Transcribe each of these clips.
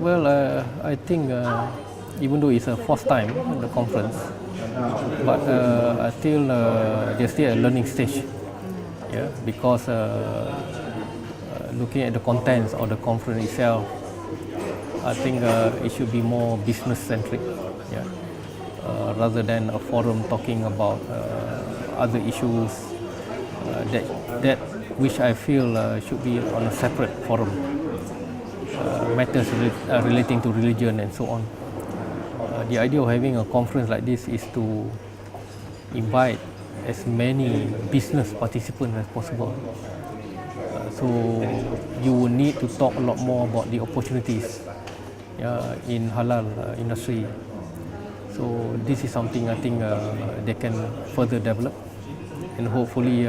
Well, I think even though it's a fourth time in the conference, but I feel there's still a learning stage. Yeah, because looking at the contents of the conference itself, I think it should be more business centric. Yeah, rather than a forum talking about other issues that which I feel should be on a separate forum. Matters relating to religion and so on. The idea of having a conference like this is to invite as many business participants as possible. So you will need to talk a lot more about the opportunities in halal industry. So this is something I think they can further develop, and hopefully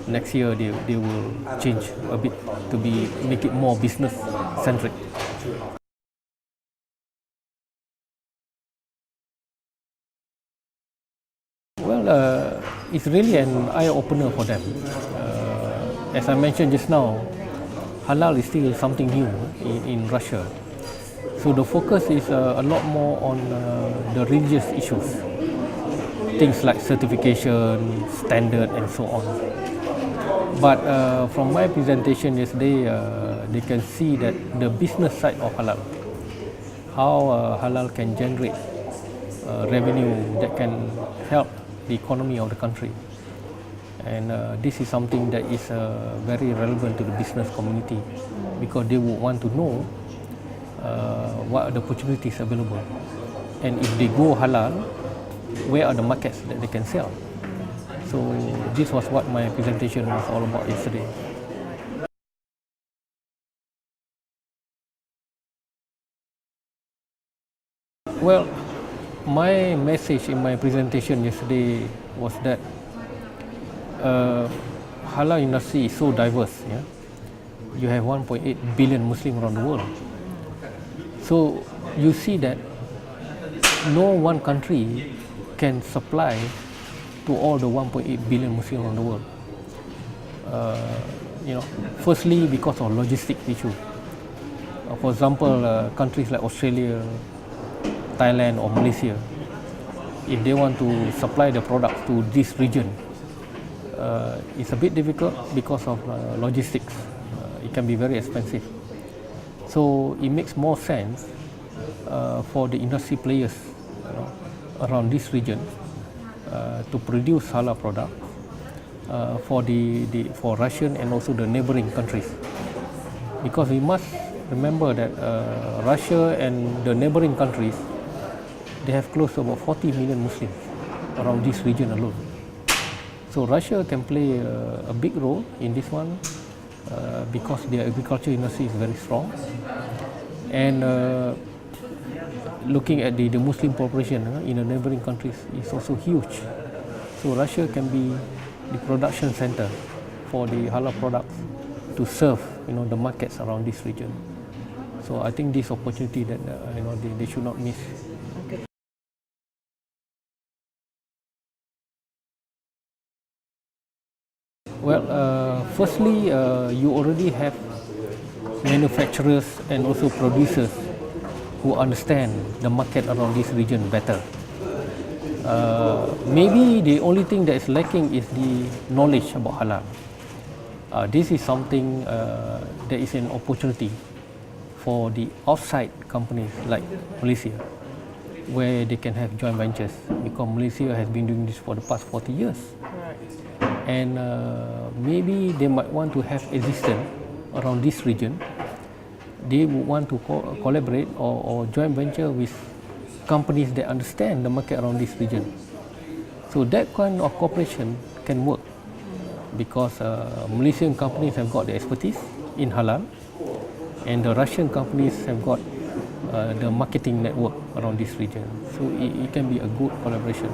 next year they will change a bit to make it more business centric. Well, it's really an eye opener for them. As I mentioned just now, halal is still something new in Russia. So the focus is a lot more on the religious issues, things like certification, standard, and so on. But from my presentation yesterday, they can see that the business side of halal, how halal can generate revenue that can help the economy of the country. And this is something that is very relevant to the business community, because they would want to know what are the opportunities available, and if they go halal, where are the markets that they can sell. So this was what my presentation was all about yesterday. Well, my message in my presentation yesterday was that halal industry is so diverse. Yeah? You have 1.8 billion Muslims around the world. So you see that no one country can supply to all the 1.8 billion Muslims around the world. Firstly, because of logistic issue. For example, countries like Australia, Thailand, or Malaysia, if they want to supply the products to this region, it's a bit difficult because of logistics. It can be very expensive. So it makes more sense for the industry players around this region to produce halal products for Russian and also the neighboring countries, because we must remember that Russia and the neighboring countries, they have close to about 40 million Muslims around this region alone. So Russia can play a big role in this one because their agriculture industry is very strong, and looking at the Muslim population in the neighboring countries is also huge. So Russia can be the production center for the halal products to serve the markets around this region. So I think this opportunity that they should not miss. Well, firstly, you already have manufacturers and also producers who understand the market around this region better. Maybe the only thing that is lacking is the knowledge about halal. This is something that is an opportunity for the outside companies like Malaysia, where they can have joint ventures, because Malaysia has been doing this for the past 40 years. And maybe they might want to have existence around this region. They would want to collaborate or joint venture with companies that understand the market around this region. So that kind of cooperation can work, because Malaysian companies have got the expertise in halal, and the Russian companies have got the marketing network around this region. So it can be a good collaboration.